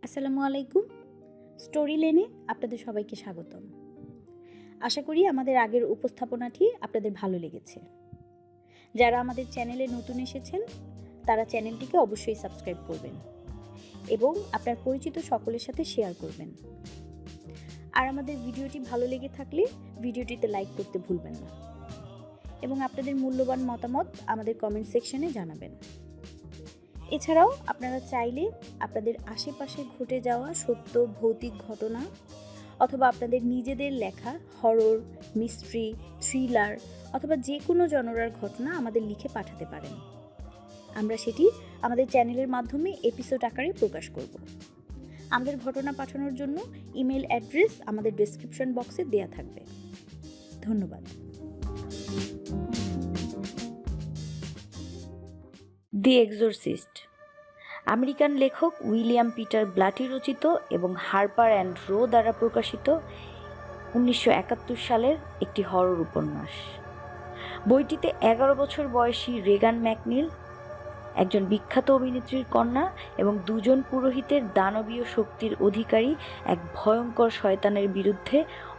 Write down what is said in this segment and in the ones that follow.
আসসালামু আলাইকুম। স্টোরি লেনে আপনাদের সবাইকে স্বাগতম। আশা করি আমাদের আগের উপস্থাপনাটি আপনাদের ভালো লেগেছে। যারা আমাদের চ্যানেলে নতুন এসেছেন তারা চ্যানেলটিকে অবশ্যই সাবস্ক্রাইব করবেন এবং আপনার পরিচিত সকলের সাথে শেয়ার করবেন। আর আমাদের ভিডিওটি ভালো লেগে থাকলে ভিডিওটিতে লাইক করতে ভুলবেন না এবং আপনাদের মূল্যবান মতামত আমাদের কমেন্ট সেকশনে জানাবেন। এছাড়াও আপনারা চাইলে আপনাদের আশেপাশে ঘটে যাওয়া সত্য ভৌতিক ঘটনা অথবা আপনাদের নিজেদের লেখা হরর, মিস্ট্রি, থ্রিলার অথবা যে কোনো জনরার ঘটনা আমাদের লিখে পাঠাতে পারেন। আমরা সেটি আমাদের চ্যানেলের মাধ্যমে এপিসোড আকারে প্রকাশ করব। আমাদের ঘটনা পাঠানোর জন্য ইমেল অ্যাড্রেস আমাদের ডেসক্রিপশন বক্সে দেয়া থাকবে। ধন্যবাদ। দি এক্সোরসিস্ট আমেরিকান লেখক উইলিয়াম পিটার ব্লাটি রচিত এবং হার্পার অ্যান্ড রো দ্বারা প্রকাশিত 1971 সালের একটি হরর উপন্যাস। বইটিতে 11 বছর বয়সী রেগান ম্যাকনিল, একজন বিখ্যাত অভিনেত্রীর কন্যা এবং দুজন পুরোহিতের দানবীয় শক্তির অধিকারী এক ভয়ঙ্কর শয়তানের বিরুদ্ধে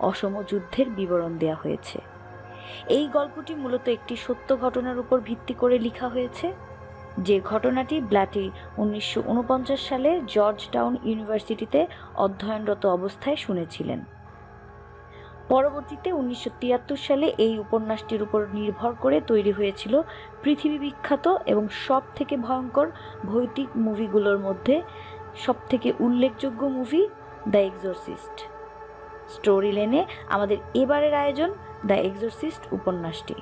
অসম যুদ্ধের বিবরণ দেওয়া হয়েছে। এই গল্পটি মূলত একটি সত্য ঘটনার উপর ভিত্তি করে লেখা হয়েছে, যে ঘটনাটি ব্লাটি 1949 সালে জর্জ টাউন ইউনিভার্সিটিতে অধ্যয়নরত অবস্থায় শুনেছিলেন। পরবর্তীতে 1973 সালে এই উপন্যাসটির উপর নির্ভর করে তৈরি হয়েছিল পৃথিবী বিখ্যাত এবং সব থেকে ভয়ঙ্কর ভৌতিক মুভিগুলোর মধ্যে সবথেকে উল্লেখযোগ্য মুভি দ্য এক্সোরসিস্ট। স্টোরি লেনে আমাদের এবারের আয়োজন দ্য এক্সোরসিস্ট উপন্যাসটি।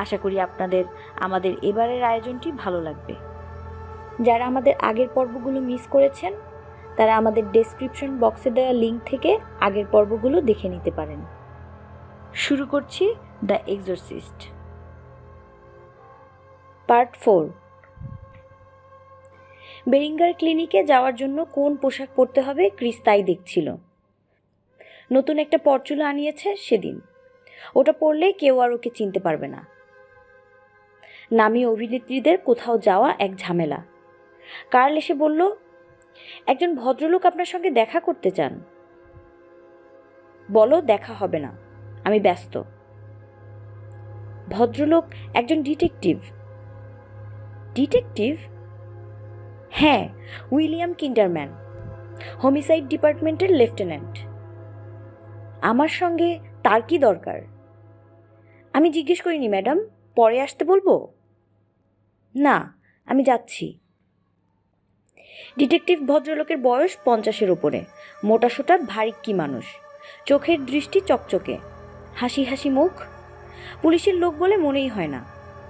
আশা করি আপনাদের আমাদের এবারের আয়োজনটি ভালো লাগবে। যারা আমাদের আগের পর্বগুলো মিস করেছেন তারা আমাদের ডেসক্রিপশন বক্সে দেওয়া লিঙ্ক থেকে আগের পর্বগুলো দেখে নিতে পারেন। শুরু করছি দ্য এক্সোরসিস্ট পার্ট 4। বেরিঙ্গার ক্লিনিকে যাওয়ার জন্য কোন পোশাক পরতে হবে ক্রিস তাই দেখছিল। নতুন একটা পরচুলো আনিয়েছে সেদিন, ওটা পরলে কেউ আর ওকে চিনতে পারবে না। নামী অভিনেত্রীদের কোথাও যাওয়া এক ঝামেলা। কার্ল এসে বলল, একজন ভদ্রলোক আপনার সঙ্গে দেখা করতে চান। বলো দেখা হবে না, আমি ব্যস্ত। ভদ্রলোক একজন ডিটেকটিভ। ডিটেকটিভ? হ্যাঁ, উইলিয়াম কিন্ডারম্যান, হোমিসাইড ডিপার্টমেন্টের লেফটেন্যান্ট। আমার সঙ্গে তার কি দরকার? আমি জিজ্ঞেস করিনি ম্যাডাম, পরে আসতে বলবো? না, আমি যাচ্ছি। ডিটেকটিভ ভদ্রলোকের বয়স 50-এর উপরে, মোটাসোটা ভারিক্কি মানুষ, চোখের দৃষ্টি চকচকে, হাসি হাসি মুখ। পুলিশের লোক বলে মনেই হয় না।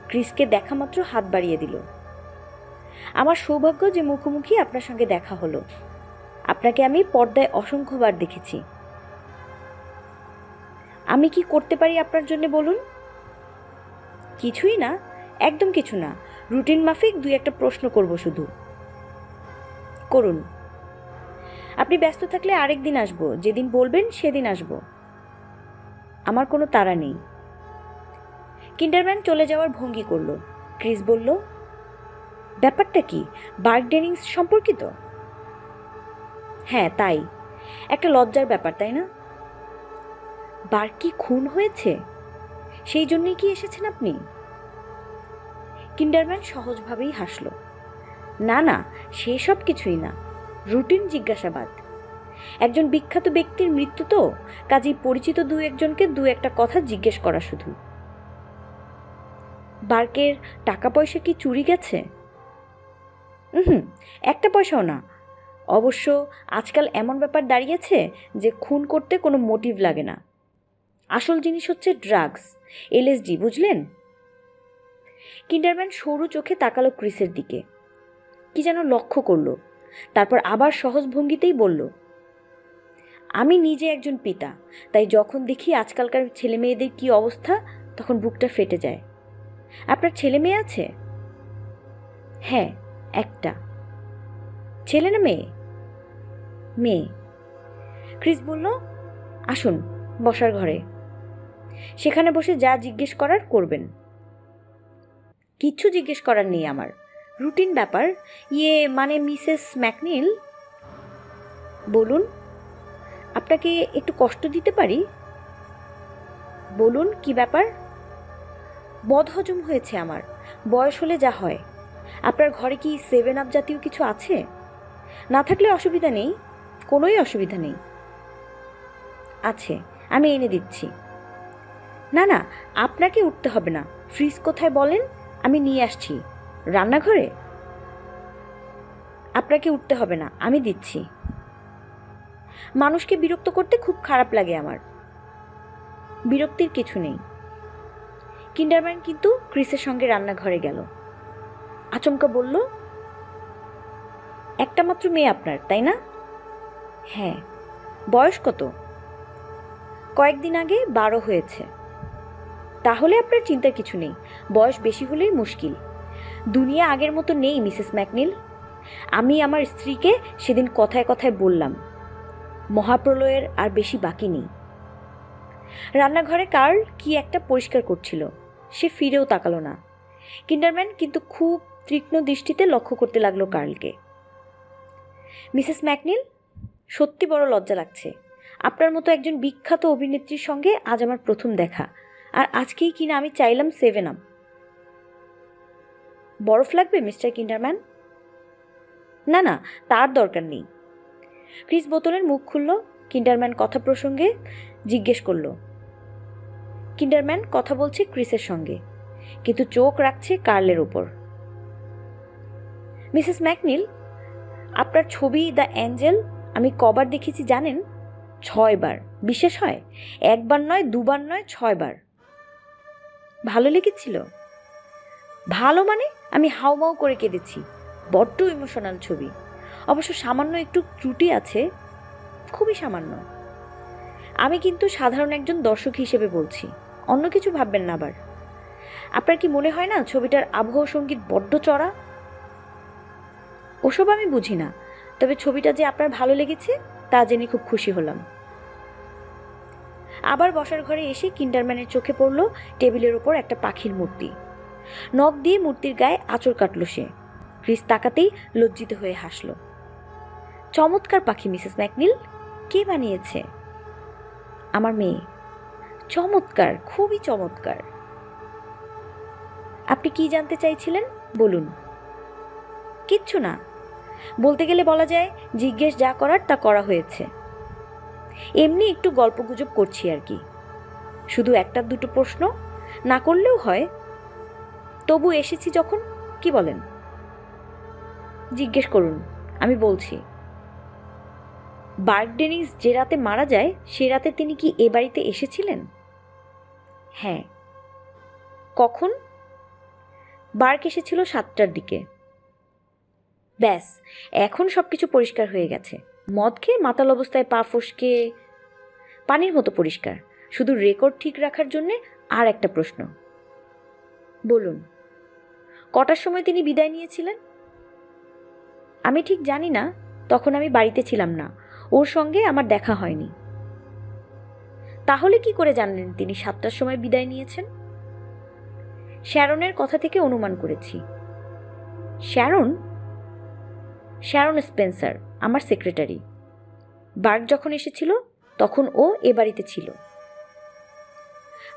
ক্রিসকে দেখা মাত্র হাত বাড়িয়ে দিল। আমার সৌভাগ্য যে মুখোমুখি আপনার সঙ্গে দেখা হলো। আপনাকে আমি পর্দায় অসংখ্যবার দেখেছি। আমি কি করতে পারি আপনার জন্য বলুন? কিছুই না, একদম কিছু না। রুটিন মাফিক 2-1টা প্রশ্ন করব শুধু। করুন। আপনি ব্যস্ত থাকলে আরেকদিন আসবো, যেদিন বলবেন সেদিন আসবো। আমার কোনো তাড়া নেই। কিন্ডারম্যান চলে যাওয়ার ভঙ্গি করল। ক্রিস বলল, ব্যাপারটা কি? বার্ক ডেনিংস সম্পর্কিত? হ্যাঁ তাই। একটা লজ্জার ব্যাপার, তাই না? বার্ক কি খুন হয়েছে? সেই জন্যই কি এসেছেন আপনি? কিন্ডারম্যান সহজভাবেই হাসল। না না, সেসব কিছুই না, রুটিন জিজ্ঞাসাবাদ। একজন বিখ্যাত ব্যক্তির মৃত্যু তো, কাজেই পরিচিত 2-1জনকে 2-1টা কথা জিজ্ঞেস করা শুধু। বার্কের টাকা পয়সা কি চুরি গেছে? একটা পয়সাও না। অবশ্য আজকাল এমন ব্যাপার দাঁড়িয়েছে যে খুন করতে কোনো মোটিভ লাগে না। আসল জিনিস হচ্ছে ড্রাগস, এলএসডি, বুঝলেন? কিন্ডারম্যান সরু চোখে তাকালো ক্রিসের দিকে, কি যেন লক্ষ্য করল। তারপর আবার সহজ ভঙ্গিতেই বলল, আমি নিজে একজন পিতা, তাই যখন দেখি আজকালকার ছেলে মেয়েদের কি অবস্থা তখন বুকটা ফেটে যায়। আপনার ছেলে মেয়ে আছে? হ্যাঁ, একটা। ছেলে না মেয়ে? মেয়ে। ক্রিস বলল, আসুন বসার ঘরে, সেখানে বসে যা জিজ্ঞেস করার করবেন। কিচ্ছু জিজ্ঞেস করার নেই আমার, রুটিন ব্যাপার। মানে মিসেস ম্যাকনিল? বলুন, আপনাকে একটু কষ্ট দিতে পারি? বলুন, কি ব্যাপার? বদহজম হয়েছে আমার, বয়স হলে যা হয়। আপনার ঘরে কি 7 আপ জাতীয় কিছু আছে? না থাকলে অসুবিধা নেই, কোনোই অসুবিধা নেই। আছে, আমি এনে দিচ্ছি। না না, আপনাকে উঠতে হবে না। ফ্রিজ কোথায় বলেন, আমি নিয়ে আসছি। রান্নাঘরে? আপনাকে উঠতে হবে না, আমি দিচ্ছি। মানুষকে বিরক্ত করতে খুব খারাপ লাগে আমার। বিরক্তির কিছু নেই। কিন্ডারম্যান কিন্তু ক্রিসের সঙ্গে রান্নাঘরে গেল। আচমকা বলল, একটা মাত্র মেয়ে আপনার, তাই না? হ্যাঁ। বয়স কত? কয়েকদিন আগে 12 হয়েছে। তাহলে আপনার চিন্তার কিছু নেই, বয়স বেশি হলেই মুশকিল। দুনিয়া আগের মতো নেই মিসেস ম্যাকনিল। আমি আমার স্ত্রীকে সেদিন কথায় কথায় বললাম, মহাপ্রলয়ের আর বেশি বাকি নেই। রান্নাঘরে কার্ল কি একটা পরিষ্কার করছিল, সে ফিরেও তাকালো না। কিন্ডারম্যান কিন্তু খুব তীক্ষ্ণ দৃষ্টিতে লক্ষ্য করতে লাগলো কার্লকে। মিসেস ম্যাকনিল, সত্যি বড় লজ্জা লাগছে। আপনার মতো একজন বিখ্যাত অভিনেত্রীর সঙ্গে আজ আমার প্রথম দেখা, আর আজকেই কিনা আমি চাইলাম 7 আপ। বরফ লাগবে মিস্টার কিন্ডারম্যান? না না, তার দরকার নেই। ক্রিস বোতলের মুখ খুলল। কিন্ডারম্যান কথা প্রসঙ্গে জিজ্ঞেস করল। কিন্ডারম্যান কথা বলছে ক্রিসের সঙ্গে, কিন্তু চোখ রাখছে কার্লের উপর। মিসেস ম্যাকনিল, আপনার ছবি দ্য অ্যাঞ্জেল আমি কবার দেখেছি জানেন? 6 বার। বিশেষ হয়? 1 বার নয়, 2 বার নয়, 6 বার। ভালো লেগেছিল? ভালো মানে আমি হাউমাউ করে কেঁদেছি। বড্ড ইমোশনাল ছবি। অবশ্য সামান্য একটু ত্রুটি আছে, খুবই সামান্য। আমি কিন্তু সাধারণ একজন দর্শক হিসেবে বলছি, অন্য কিছু ভাববেন না আবার। আপনার কি মনে হয় না ছবিটার আবহ সঙ্গীত বড্ড চড়া? ওসব আমি বুঝি না, তবে ছবিটা যে আপনার ভালো লেগেছে তা জেনে খুব খুশি হলাম। আবার বসার ঘরে এসে কিন্ডারম্যানের চোখে পড়ল টেবিলের ওপর একটা পাখির মূর্তি। নখ দিয়ে মূর্তির গায়ে আঁচড় কাটল সে। ক্রিস তাকাতেই লজ্জিত হয়ে হাসল। চমৎকার পাখি মিসেস ম্যাকনিল। কে বানিয়েছে? আমার মেয়ে। চমৎকার, খুবই চমৎকার। আপনি কি জানতে চাইছিলেন, বলুন। কিচ্ছু না, বলতে গেলে বলা যায় জিজ্ঞেস যা করার তা করা হয়েছে। এমনি একটু গল্পগুজব করছি আর কি। শুধু একটা দুটো প্রশ্ন না করলেও হয়। তবু এসেছি যখন, কি বলেন? জিজ্ঞেস করুন, আমি বলছি। বার্ক ডেনিস যে রাতে মারা যায় সে রাতে তিনি কি এ বাড়িতে এসেছিলেন? হ্যাঁ। কখন? বার্ক এসেছিল 7টার দিকে। ব্যাস, এখন সব কিছু পরিষ্কার হয়ে গেছে। মদ খেয়ে মাতাল অবস্থায় পা ফসকে পানির মতো পরিষ্কার। শুধু রেকর্ড ঠিক রাখার জন্যে আর একটা প্রশ্ন। বলুন। কটার সময় তিনি বিদায় নিয়েছিলেন? আমি ঠিক জানি না, তখন আমি বাড়িতে ছিলাম না, ওর সঙ্গে আমার দেখা হয়নি। তাহলে কি করে জানলেন তিনি 7টার সময় বিদায় নিয়েছেন? শ্যারনের কথা থেকে অনুমান করেছি। শ্যারন? শ্যারন স্পেন্সার, আমার সেক্রেটারি। বার্ক যখন এসেছিল তখন ও এ বাড়িতে ছিল।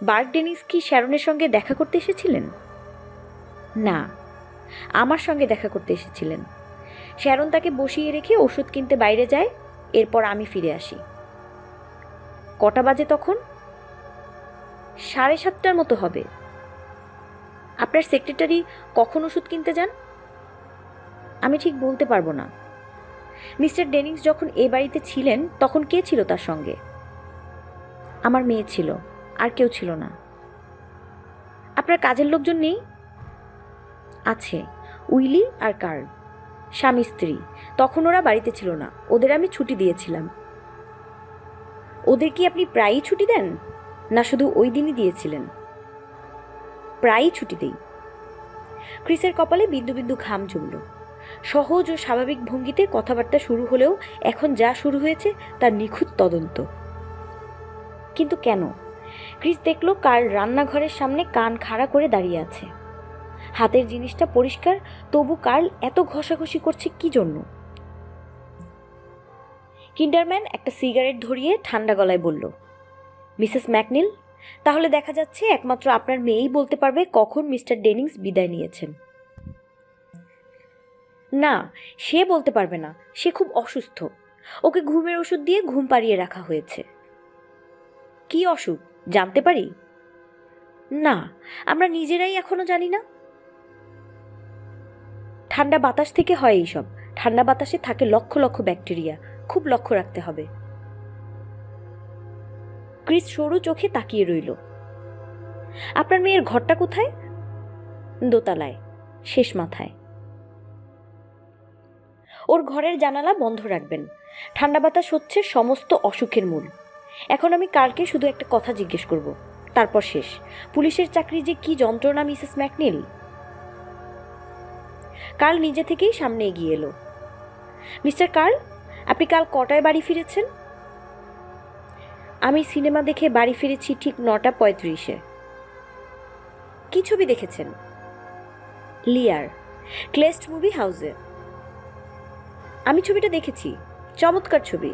বার্ক ডেনিস কি শ্যারনের সঙ্গে দেখা করতে এসেছিলেন? না, আমার সঙ্গে দেখা করতে এসেছিলেন। শ্যারন তাকে বসিয়ে রেখে ওষুধ কিনতে বাইরে যায়, এরপর আমি ফিরে আসি। কটা বাজে তখন? 7:30 মতো হবে। আপনার সেক্রেটারি কখন ওষুধ কিনতে যান? আমি ঠিক বলতে পারবো না। মিস্টার ডেনিংস যখন এ বাড়িতে ছিলেন তখন কে ছিল তার সঙ্গে? আমার মেয়ে ছিল, আর কেউ ছিল না। আপনার কাজের লোকজন নেই? আছে, উইলি আর কার্ল, স্বামী স্ত্রী। তখন ওরা বাড়িতে ছিল না, ওদের আমি ছুটি দিয়েছিলাম। ওদের কি আপনি প্রায়ই ছুটি দেন, না শুধু ওই দিনই দিয়েছিলেন? প্রায়ই ছুটি দেই। ক্রিসের কপালে বিন্দু বিন্দু ঘাম জমল। সহজ ও স্বাভাবিক ভঙ্গিতে কথাবার্তা শুরু হলেও এখন যা শুরু হয়েছে তার নিখুঁত তদন্ত। কিন্তু কেন? ক্রিস দেখল কার্ল রান্নাঘরের সামনে কান খাড়া করে দাঁড়িয়ে আছে। হাতের জিনিসটা পরিষ্কার, তবু কার্ল এত ঘষাঘষি করছে কি জন্য? কিন্ডারম্যান একটা সিগারেট ধরিয়ে ঠান্ডা গলায় বলল, মিসেস ম্যাকনিল, তাহলে দেখা যাচ্ছে একমাত্র আপনার মেয়েই বলতে পারবে কখন মিস্টার ডেনিংস বিদায় নিয়েছেন। না, সে বলতে পারবে না, সে খুব অসুস্থ। ওকে ঘুমের ওষুধ দিয়ে ঘুম পাড়িয়ে রাখা হয়েছে। কি অসুখ জানতে পারি? না, আমরা নিজেরাই এখনো জানি না। ঠান্ডা বাতাস থেকে হয় এইসব। ঠান্ডা বাতাসে থাকে লক্ষ লক্ষ ব্যাকটেরিয়া, খুব লক্ষ্য রাখতে হবে। ক্রিস সরু চোখে তাকিয়ে রইল। আপনার মেয়ের ঘরটা কোথায়? দোতলায়, শেষ মাথায়। ওর ঘরের জানালা বন্ধ রাখবেন। ঠান্ডা বাতাস হচ্ছে সমস্ত অসুখের মূল। এখন আমি কার্লকে শুধু একটা কথা জিজ্ঞেস করব, তারপর শেষ। পুলিশের চাকরি যে কি যন্ত্রণা মিসেস ম্যাকনিল। কার্ল নিজে থেকেই সামনে এগিয়ে এলো। মিস্টার কার্ল, আপনি কাল কটায় বাড়ি ফিরেছেন? আমি সিনেমা দেখে বাড়ি ফিরেছি ঠিক 9:35-এ। কি ছবি দেখেছেন? লিয়ার, ক্লেস্ট মুভি হাউসে। আমি ছবিটা দেখেছি, চমৎকার ছবি।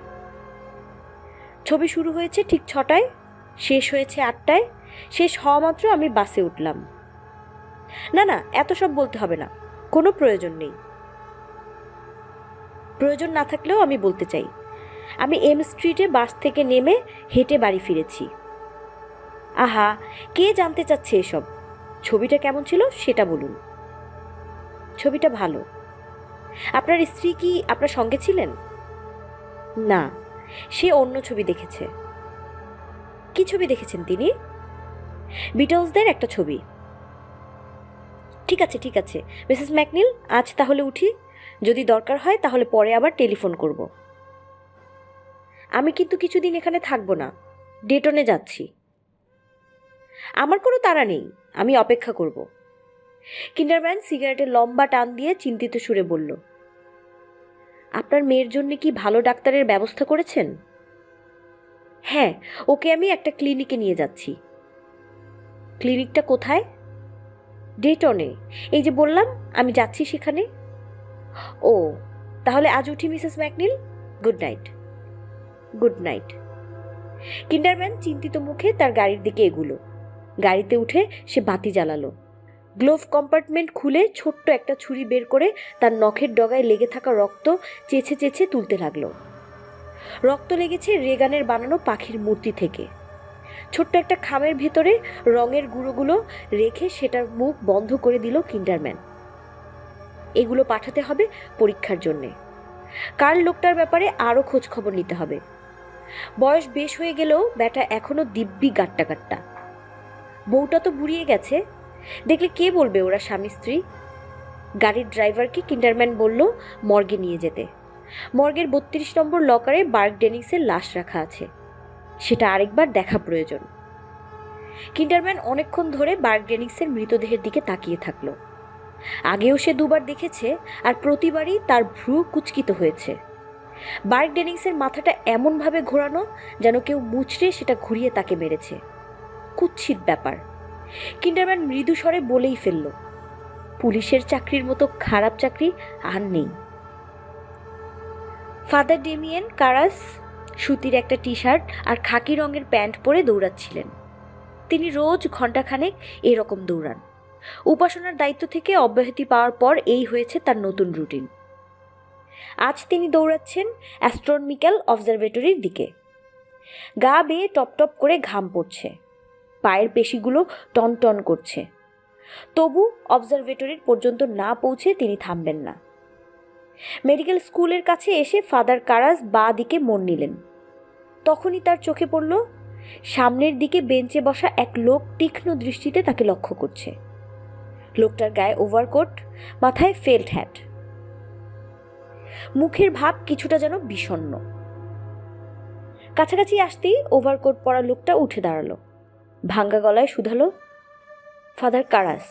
ছবি শুরু হয়েছে ঠিক 6টায়, শেষ হয়েছে 8টায়। শেষ হওয়া মাত্র আমি বাসে উঠলাম। না না, এত সব বলতে হবে না, কোনো প্রয়োজন নেই। প্রয়োজন না থাকলেও আমি বলতে চাই, আমি এম স্ট্রিটে বাস থেকে নেমে হেঁটে বাড়ি ফিরেছি। আহা, কে জানতে চাচ্ছে এসব? ছবিটা কেমন ছিল সেটা বলুন। ছবিটা ভালো। আপনার স্ত্রী কি আপনার সঙ্গে ছিলেন? না, সে অন্য ছবি দেখেছে। কি ছবি দেখেছেন তিনি? বিটলসদের একটা ছবি। ঠিক আছে ঠিক আছে মিসেস ম্যাকনিল, আজ তাহলে উঠি। যদি দরকার হয় তাহলে পরে আবার টেলিফোন করব। আমি কিন্তু কিছুদিন এখানে থাকবো না, ডেটনে যাচ্ছি। আমার কোনো তাড়া নেই, আমি অপেক্ষা করব। কিন্ডারম্যান সিগারেটের লম্বা টান দিয়ে চিন্তিত সুরে বলল, আপনার মেয়ের জন্য কি ভালো ডাক্তারের ব্যবস্থা করেছেন? হ্যাঁ, ওকে আমি একটা ক্লিনিকে নিয়ে যাচ্ছি। ক্লিনিকটা কোথায়? ডেটনে। এই যে বললাম আমি যাচ্ছি সেখানে। ও, তাহলে আজ উঠি Mrs McNeil. Good night. Good night. Kinderman চিন্তিত মুখে তার গাড়ির দিকে এগুলো। গাড়িতে উঠে সে বাতি জ্বালালো। গ্লোভ কম্পার্টমেন্ট খুলে ছোট্ট একটা ছুরি বের করে তার নখের ডগায় লেগে থাকা রক্ত চেঁচে চেঁচে তুলতে লাগলো। রক্ত লেগেছে রেগানের বানানো পাখির মূর্তি থেকে। ছোট্ট একটা খামের ভেতরে রঙের গুঁড়োগুলো রেখে সেটার মুখ বন্ধ করে দিল কিন্ডারম্যান। এগুলো পাঠাতে হবে পরীক্ষার জন্যে। কার লোকটার ব্যাপারে আরও খোঁজ খবর নিতে হবে। বয়স বেশ হয়ে গেলেও ব্যাটা এখনো দিব্যি গাট্টা গাট্টা। বউটা তো বুড়িয়ে গেছে, দেখলে কে বলবে ওরা স্বামী স্ত্রী। গাড়ির ড্রাইভারকে কিন্ডারম্যান বলল মর্গে নিয়ে যেতে। মর্গের 32 নম্বর লকারে বার্ক ডেনিংসের লাশ রাখা আছে, সেটা আরেকবার দেখা প্রয়োজন। কিন্ডারম্যান অনেকক্ষণ ধরে বার্ক ডেনিংসের মৃতদেহের দিকে তাকিয়ে থাকলো। আগেও সে দুবার দেখেছে, আর প্রতিবারই তার ভ্রু কুচকিত হয়েছে। বার্ক ডেনিংসের মাথাটা এমনভাবে ঘোরানো যেন কেউ মুচড়ে সেটা ঘুরিয়ে তাকে মেরেছে। কুৎসিত ব্যাপার। কিন্ডারম্যান মৃদু স্বরে বলেই ফেলল, পুলিশের চাকরির মতো খারাপ চাকরি আর নেই। ফাদার ডেমিয়েন কারাস সুতির একটা টি শার্ট আর খাকি রঙের প্যান্ট পরে দৌড়াচ্ছিলেন। তিনি রোজ ঘণ্টাখানেক এরকম দৌড়ান। উপাসনার দায়িত্ব থেকে অব্যাহতি পাওয়ার পর এই হয়েছে তার নতুন রুটিন। আজ তিনি দৌড়াচ্ছেন অ্যাস্ট্রোনমিক্যাল অবজারভেটরির দিকে। গা বেয়ে টপ টপ করে ঘাম পড়ছে, পায়ের পেশিগুলো টনটন করছে। তবু অবজারভেটরির পর্যন্ত না পৌঁছে তিনি থামবেন না। মেডিকেল স্কুলের কাছে এসে ফাদার কারাস বাঁ দিকে মোড় নিলেন। তখনই তার চোখে পড়ল সামনের দিকে বেঞ্চে বসা এক লোক তীক্ষ্ণ দৃষ্টিতে তাকে লক্ষ্য করছে। লোকটার গায়ে ওভারকোট, মাথায় ফেল্ট হ্যাট, মুখের ভাব কিছুটা যেন বিষণ্ণ। কাছাকাছি আসতেই ওভারকোট পরা লোকটা উঠে দাঁড়ালো, ভাঙ্গা গলায় শুধালো, ফাদার কারাস।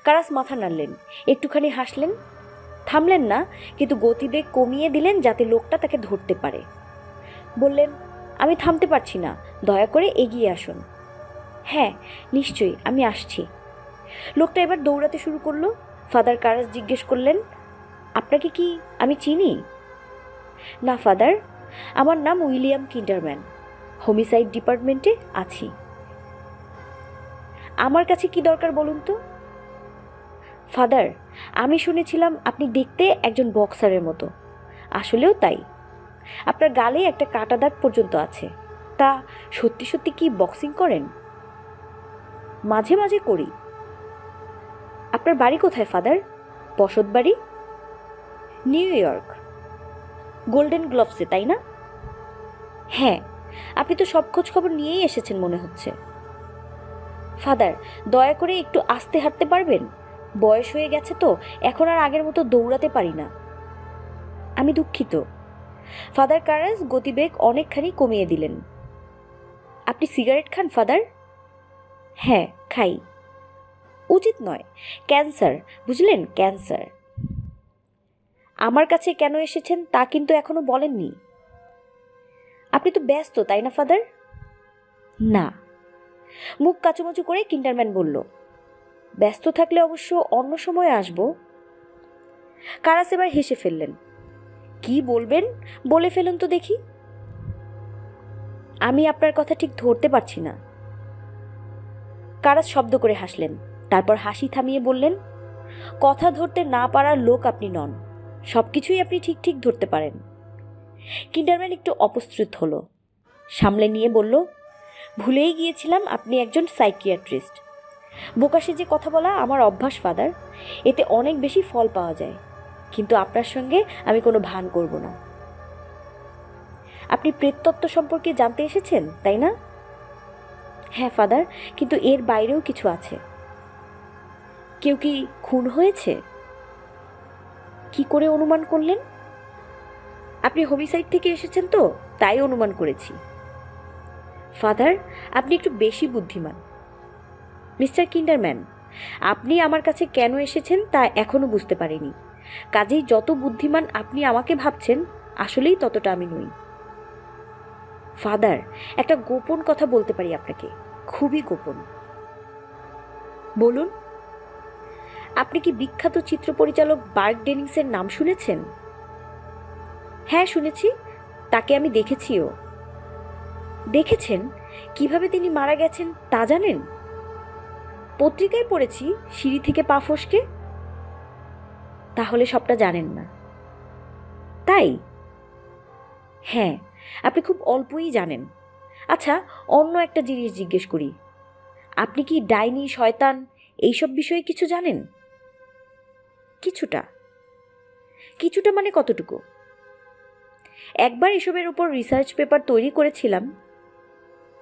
কারাস মাথা নাড়লেন, একটুখানি হাসলেন, থামলেন না, কিন্তু গতিবেগ কমিয়ে দিলেন যাতে লোকটা তাকে ধরতে পারে। বললেন, আমি থামতে পারছি না, দয়া করে এগিয়ে আসুন। হ্যাঁ নিশ্চয়ই, আমি আসছি। লোকটা এবার দৌড়াতে শুরু করলো। ফাদার কারাস জিজ্ঞেস করলেন, আপনাকে কি আমি চিনি? না ফাদার, আমার নাম উইলিয়াম কিন্ডারম্যান, হোমিসাইড ডিপার্টমেন্টে আছি। আমার কাছে কি দরকার বলুন তো? ফাদার, আমি শুনেছিলাম আপনি দেখতে একজন বক্সারের মতো। আসলেও তাই। আপনার গালে একটা কাটা দাগ পর্যন্ত আছে। তা সত্যি সত্যি কি বক্সিং করেন? মাঝে মাঝে করি। আপনার বাড়ি কোথায় ফাদার? বসত বাড়ি? New York. গোল্ডেন গ্লোভসে, তাই না? হ্যাঁ। আপনি তো সব খোঁজ খবর নিয়েই এসেছেন মনে হচ্ছে। ফাদার, দয়া করে একটু আস্তে হাঁটতে পারবেন? বয়স হয়ে গেছে তো, এখন আর আগের মতো দৌড়াতে পারি না। আমি দুঃখিত। ফাদার কারাস গতিবেগ অনেকখানি কমিয়ে দিলেন। আপনি সিগারেট খান ফাদার? হ্যাঁ, খাই। উচিত নয়, ক্যান্সার, বুঝলেন, ক্যান্সার। আমার কাছে কেন এসেছেন তা কিন্তু এখনো বলেননি। আপনি তো ব্যস্ত, তাই না ফাদার? না। মুখ কাচুমাচু করে কিন্ডারম্যান বলল, ব্যস্ত থাকলে অবশ্য অন্য সময় আসব। কারাস এবার হেসে ফেললেন। কি বলবেন বলে ফেলুন তো দেখি। আমি আপনার কথা ঠিক ধরতে পারছি না। কারাস শব্দ করে হাসলেন, তারপর হাসি থামিয়ে বললেন, কথা ধরতে না পারার লোক আপনি নন, সবকিছুই আপনি ঠিক ঠিক ধরতে পারেন। কিন্ডারম্যান একটু অপ্রস্তুত হলো, সামলে নিয়ে বলল, ভুলেই গিয়েছিলাম আপনি একজন সাইকিয়াট্রিস্ট। বোকা সেজে কথা বলা আমার অভ্যাস ফাদার, এতে অনেক বেশি ফল পাওয়া যায়। কিন্তু আপনার সঙ্গে আমি কোনো ভান করব না। আপনি প্রেততত্ত্ব সম্পর্কে জানতে এসেছেন, তাই না? হ্যাঁ ফাদার, কিন্তু এর বাইরেও কিছু আছে। কেউ কি খুন হয়েছে? কি করে অনুমান করলেন? আপনি হোমিসাইড থেকে এসেছেন তো, তাই অনুমান করেছি। ফাদার, আপনি একটু বেশি বুদ্ধিমান। মিস্টার কিন্ডারম্যান, আপনি আমার কাছে কেন এসেছেন তা এখনো বুঝতে পারিনি। কাজেই যত বুদ্ধিমান আপনি আমাকে ভাবছেন, আসলেই ততটা আমি নই। ফাদার, একটা গোপন কথা বলতে পারি আপনাকে, খুবই গোপন। বলুন। আপনি কি বিখ্যাত চিত্র পরিচালক বার্ক ডেনিংসের নাম শুনেছেন? হ্যাঁ শুনেছি, তাকে আমি দেখেছিও। দেখেছেন? কিভাবে তিনি মারা গেছেন তা জানেন? পত্রিকায় পড়েছি, সিঁড়ি থেকে পা ফসকে। তাহলে সবটা জানেন না, তাই? হ্যাঁ, আপনি খুব অল্পই জানেন। আচ্ছা, অন্য একটা জিনিস জিজ্ঞেস করি, আপনি কি ডাইনি, শয়তান এইসব বিষয়ে কিছু জানেন? কিছুটা। কিছুটা মানে কতটুকু? একবার এসবের উপর রিসার্চ পেপার তৈরি করেছিলাম।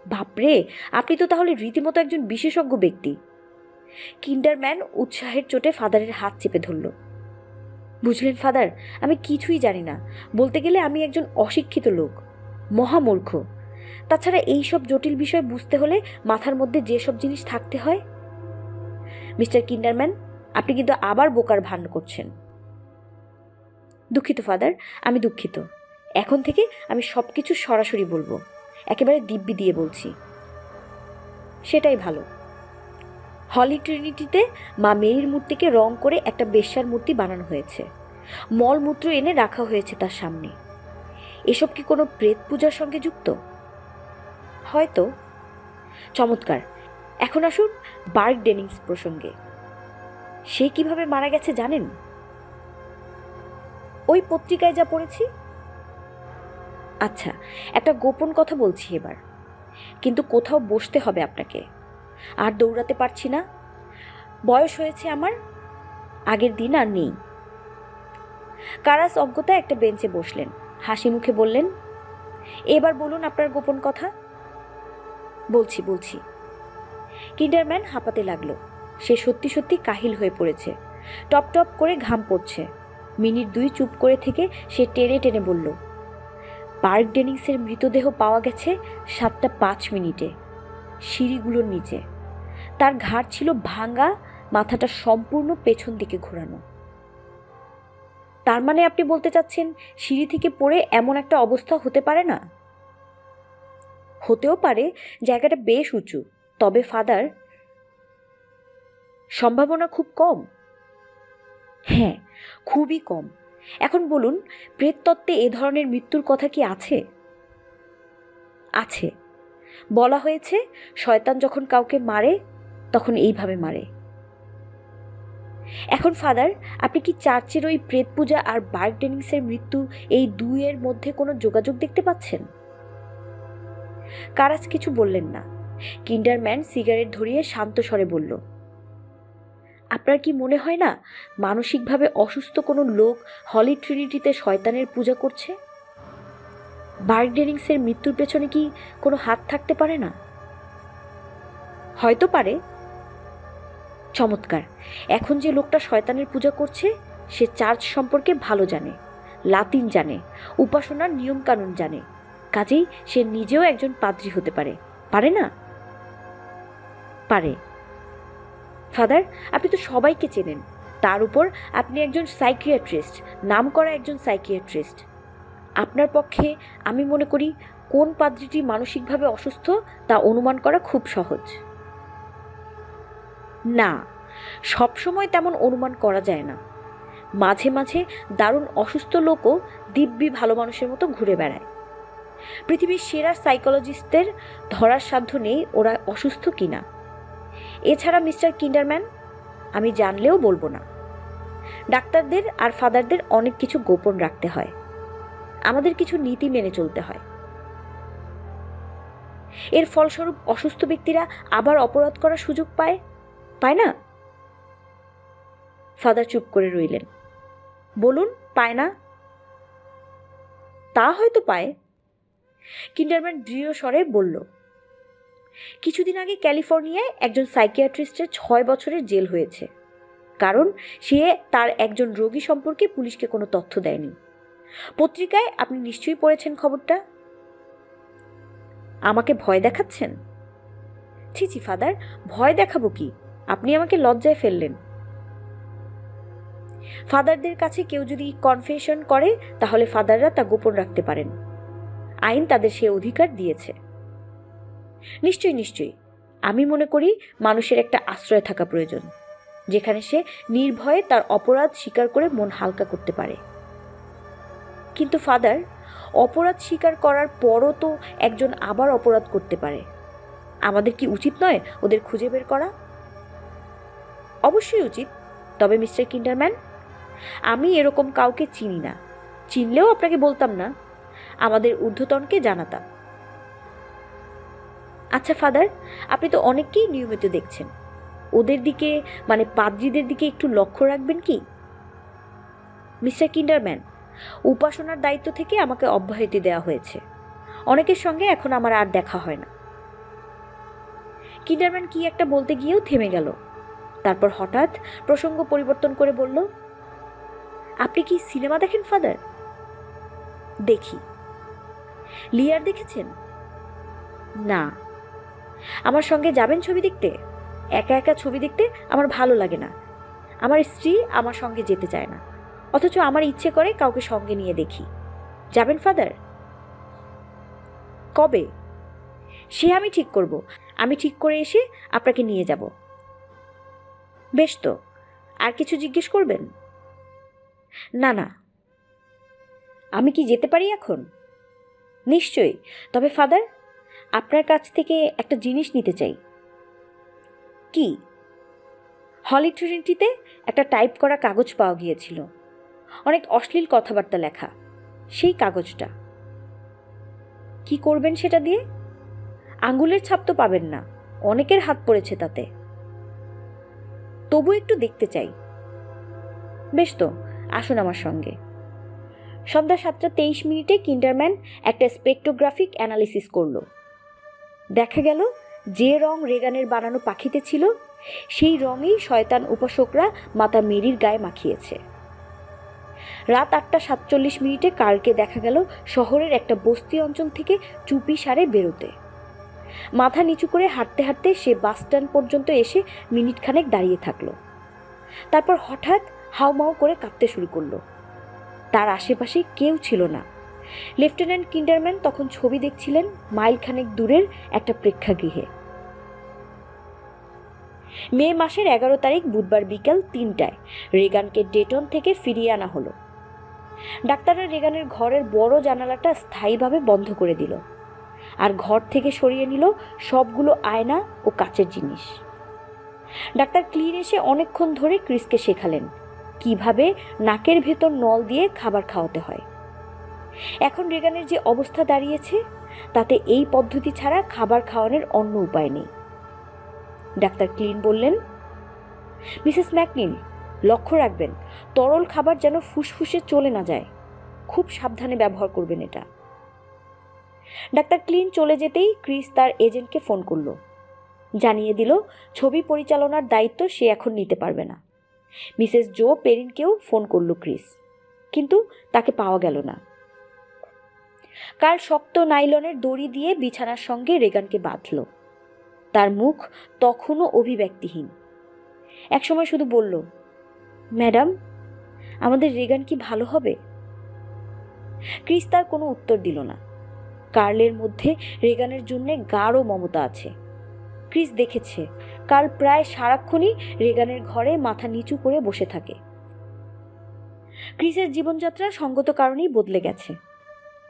বাপরে, আপনি তো তাহলে রীতিমতো একজন বিশেষজ্ঞ ব্যক্তি। কিন্ডারম্যান উৎসাহের চোটে ফাদারের হাত চেপে ধরল। বুঝলেন ফাদার, আমি কিছুই জানি না। বলতে গেলে আমি একজন অশিক্ষিত লোক, মহামূর্খ। তাছাড়া এইসব জটিল বিষয় বুঝতে হলে মাথার মধ্যে যেসব জিনিস থাকতে হয়। মিস্টার কিন্ডারম্যান, আপনি কিন্তু আবার বোকার ভান করছেন। দুঃখিত ফাদার, আমি দুঃখিত। এখন থেকে আমি সব কিছু সরাসরি বলবো, একেবারে দিব্যি দিয়ে বলছি। সেটাই ভালো। হলি ট্রিনিটিতে মা মেরির মূর্তিকে রং করে একটা বেশ্যার মূর্তি বানানো হয়েছে। মলমূত্র এনে রাখা হয়েছে তার সামনে। এসব কি কোনো প্রেত পূজার সঙ্গে যুক্ত? হয়তো। চমৎকার। এখন আসুন বার্ক ডেনিংস প্রসঙ্গে। সে কিভাবে মারা গেছে জানেন? ওই পত্রিকায় যা পড়েছি। আচ্ছা, একটা গোপন কথা বলছি এবার, কিন্তু কোথাও বসতে হবে আপনাকে। আর দৌড়াতে পারছি না, বয়স হয়েছে আমার, আগের দিন আর নেই। কারাস অজ্ঞতা একটা বেঞ্চে বসলেন, হাসি মুখে বললেন, এবার বলুন আপনার গোপন কথা। বলছি বলছি। কিন্ডারম্যান হাঁপাতে লাগলো। সে সত্যি সত্যি কাহিল হয়ে পড়েছে, টপ টপ করে ঘাম পড়ছে। মিনিট দুই চুপ করে থেকে সে টেনে টেনে বলল, বার্ক ডেনিংসের মৃতদেহ পাওয়া গেছে 7:05 সিঁড়িগুলোর নিচে। তার ঘাড় ছিল ভাঙা, মাথাটা সম্পূর্ণ পেছন দিকে ঘোরানো। তার মানে আপনি বলতে চাচ্ছেন সিঁড়ি থেকে পড়ে এমন একটা অবস্থা হতে পারে না? হতেও পারে, জায়গাটা বেশ উঁচু, তবে ফাদার, সম্ভাবনা খুব কম। হ্যাঁ, খুবই কম, এখন বলুন, প্রেততত্ত্বে এ ধরনের মৃত্যুর কথা কি আছে? আছে। বলা হয়েছে শয়তান যখন কাউকে মারে তখন এইভাবে মারে। এখন ফাদার, আপনি কি চার্চের ওই প্রেত পূজা আর বার্ক ডেনিংসের মৃত্যু, এই দুইয়ের মধ্যে কোনো যোগাযোগ দেখতে পাচ্ছেন? কারাজ কিছু বললেন না। কিন্ডারম্যান সিগারেট ধরিয়ে শান্ত স্বরে বলল, আপনার কি মনে হয় না মানসিকভাবে অসুস্থ কোনো লোক হলি ট্রিনিটিতে শয়তানের পূজা করছে? বার্ক ডেনিংসের মৃত্যুর পেছনে কি কোনো হাত থাকতে পারে না? হয়তো পারে। চমৎকার। এখন যে লোকটা শয়তানের পূজা করছে সে চার্চ সম্পর্কে ভালো জানে, লাতিন জানে, উপাসনার নিয়মকানুন জানে। কাজেই সে নিজেও একজন পাদ্রী হতে পারে, পারে না? পারে। ফাদার, আপনি তো সবাইকে চেনেন, তার উপর আপনি একজন সাইকিয়াট্রিস্ট, নামকরা একজন সাইকিয়াট্রিস্ট। আপনার পক্ষে আমি মনে করি কোন পাদ্রীটি মানসিকভাবে অসুস্থ তা অনুমান করা খুব সহজ। না, সবসময় তেমন অনুমান করা যায় না। মাঝে মাঝে দারুণ অসুস্থ লোকও দিব্যি ভালো মানুষের মতো ঘুরে বেড়ায়। পৃথিবীর সেরা সাইকোলজিস্টদের ধরার সাধ্য নেই ওরা অসুস্থ কিনা। এছাড়া মিস্টার কিন্ডারম্যান, আমি জানলেও বলবো না। ডাক্তারদের আর ফাদারদের অনেক কিছু গোপন রাখতে হয়, আমাদের কিছু নীতি মেনে চলতে হয়। এর ফলস্বরূপ অসুস্থ ব্যক্তিরা আবার অপরাধ করার সুযোগ পায়, পায় না? ফাদার চুপ করে রইলেন। বলুন, পায় না? তা হয়তো পায়। কিন্ডারম্যান দৃঢ় স্বরে বলল, কিছুদিন আগে ক্যালিফোর্নিয়ায় একজন সাইকিয়াট্রিস্টের 6 বছরের জেল হয়েছে, কারণ সে তার একজন রোগী সম্পর্কে পুলিশকে কোনো তথ্য দেয়নি। পত্রিকায় আপনি নিশ্চয়ই পড়েছেন খবরটা। আমাকে ভয় দেখাচ্ছেন? ছি ছি ফাদার, ভয় দেখাবো কি? আপনি আমাকে লজ্জায় ফেললেন। ফাদারদের কাছে কেউ যদি কনফেশন করে তাহলে ফাদাররা তা গোপন রাখতে পারেন, আইন তাদের সে অধিকার দিয়েছে। নিশ্চয়ই নিশ্চয়ই। আমি মনে করি মানুষের একটা আশ্রয় থাকা প্রয়োজন, যেখানে সে নির্ভয়ে তার অপরাধ স্বীকার করে মন হালকা করতে পারে। কিন্তু ফাদার, অপরাধ স্বীকার করার পরও তো একজন আবার অপরাধ করতে পারে। আমাদের কি উচিত নয় ওদের খুঁজে বের করা? অবশ্যই উচিত। তবে মিস্টার কিন্ডারম্যান, আমি এরকম কাউকে চিনি না। চিনলেও আপনাকে বলতাম না, আমাদের ঊর্ধ্বতনকে জানাতাম। আচ্ছা ফাদার, আপনি তো অনেককেই নিয়মিত দেখছেন, ওদের দিকে মানে পাদ্রীদের দিকে একটু লক্ষ্য রাখবেন কি? মিস্টার কিন্ডারম্যান, উপাসনার দায়িত্ব থেকে আমাকে অব্যাহতি দেওয়া হয়েছে। অনেকের সঙ্গে এখন আমার আর দেখা হয় না। কিন্ডারম্যান কি একটা বলতে গিয়েও থেমে গেল। তারপর হঠাৎ প্রসঙ্গ পরিবর্তন করে বলল, আপনি কি সিনেমা দেখেন ফাদার? দেখি। লিয়ার দেখেছেন? না। আমার সঙ্গে যাবেন ছবি দেখতে? একা একা ছবি দেখতে আমার ভালো লাগে না। আমার স্ত্রী আমার সঙ্গে যেতে চায় না, অথচ আমার ইচ্ছে করে কাউকে সঙ্গে নিয়ে দেখি। যাবেন ফাদার? কবে? সে আমি ঠিক করব। আমি ঠিক করে এসে আপনাকে নিয়ে যাব। বেশ তো, আর কিছু জিজ্ঞেস করবেন? না না। আমি কি যেতে পারি এখন? নিশ্চয়ই। তবে ফাদার, আপনার কাছ থেকে একটা জিনিস নিতে চাই। কি? হলি ট্রিনিটিতে একটা টাইপ করা কাগজ পাওয়া গিয়েছিল, অনেক অশ্লীল কথাবার্তা লেখা। সেই কাগজটা। কি করবেন সেটা দিয়ে? আঙ্গুলের ছাপ তো পাবেন না, অনেকের হাত পড়েছে তাতে। তবু একটু দেখতে চাই। বেশ তো, আসুন আমার সঙ্গে। সন্ধ্যা 7:23 কিন্ডারম্যান একটা স্পেকট্রোগ্রাফিক অ্যানালিসিস করল। দেখা গেল যে রং রেগানের বানানো পাখিতে ছিল সেই রঙেই শয়তান উপাসকরা মাতা মেরির গায়ে মাখিয়েছে। রাত 8:47 কার্লকে দেখা গেল শহরের একটা বস্তি অঞ্চল থেকে চুপি সারে বেরোতে। মাথা নিচু করে হাঁটতে হাঁটতে সে বাস স্ট্যান্ড পর্যন্ত এসে মিনিটখানেক দাঁড়িয়ে থাকলো। তারপর হঠাৎ হাউমাউ করে কাঁপতে শুরু করলো। তার আশেপাশে কেউ ছিল না। লেফটেন্যান্ট কিন্ডারম্যান তখন ছবি দেখছিলেন মাইলখানেক দূরের একটা প্রেক্ষাগৃহে। মে মাসের 11 তারিখ বুধবার বিকাল 3টায় রেগানকে ডেটন থেকে ফিরিয়ে আনা হলো। ডাক্তাররা রেগানের ঘরের বড় জানালাটা স্থায়ীভাবে বন্ধ করে দিল আর ঘর থেকে সরিয়ে নিল সবগুলো আয়না ও কাচের জিনিস। ডাক্তার ক্লিন এসে অনেকক্ষণ ধরে ক্রিসকে শেখালেন কিভাবে নাকের ভেতর নল দিয়ে খাবার খাওয়াতে হয়। এখন রেগানের যে অবস্থা দাঁড়িয়েছে তাতে এই পদ্ধতি ছাড়া খাবার খাওয়ানোর অন্য উপায় নেই। ডাক্তার ক্লিন বললেন, মিসেস ম্যাকনিল, লক্ষ্য রাখবেন তরল খাবার যেন ফুসফুসে চলে না যায়, খুব সাবধানে ব্যবহার করবেন এটা। ডাক্তার ক্লিন চলে যেতেই ক্রিস তার এজেন্টকে ফোন করল, জানিয়ে দিল ছবি পরিচালনার দায়িত্ব সে এখন নিতে পারবে না। মিসেস জো পেরিনকেও ফোন করল ক্রিস, কিন্তু তাকে পাওয়া গেল না। কাল শক্ত নাইলনের দড়ি দিয়ে বিছানার সঙ্গে রেগানকে বাঁধল। তার মুখ তখনও অভিব্যক্তিহীন। একসময় শুধু বলল, ম্যাডাম, আমাদের রেগান কি ভালো হবে? ক্রিস তার কোনো উত্তর দিল না। কার্লের মধ্যে রেগানের জন্য গাঢ় মমতা আছে। ক্রিস দেখেছে কার্ল প্রায় সারাক্ষণই রেগানের ঘরে মাথা নিচু করে বসে থাকে। ক্রিসের জীবনযাত্রা সঙ্গত কারণেই বদলে গেছে।